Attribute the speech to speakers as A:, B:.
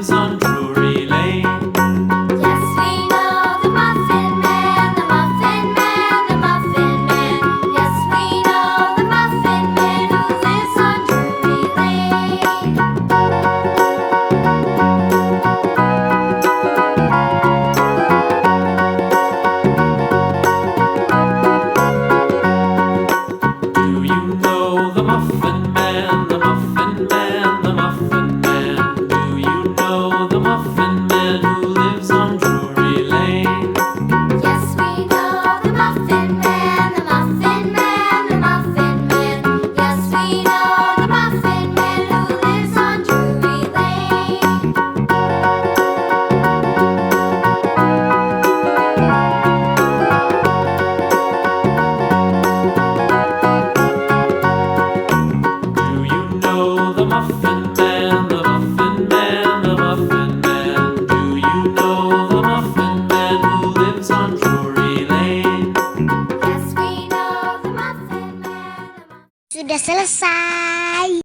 A: lives on Drury Lane.
B: Yes, we know the Muffin Man, the Muffin Man, the Muffin Man. Yes, we know the Muffin Man who lives on Drury Lane.
A: Do you know the Muffin Man, the Muffin Man, the Muffin Man? Do you know the Muffin Man who lives on Drury Lane?
B: Yes, we know the Muffin Man, the Muffin Man, the Muffin Man. Yes, we know the Muffin Man who lives on Drury Lane.
A: Do you know the Muffin Man, the Muffin Man, the Muffin Man? Do you know the Muffin Man who lives on Drury Lane?
B: Yes, we know the Muffin Man, the Muffin.
C: Sudah selesai.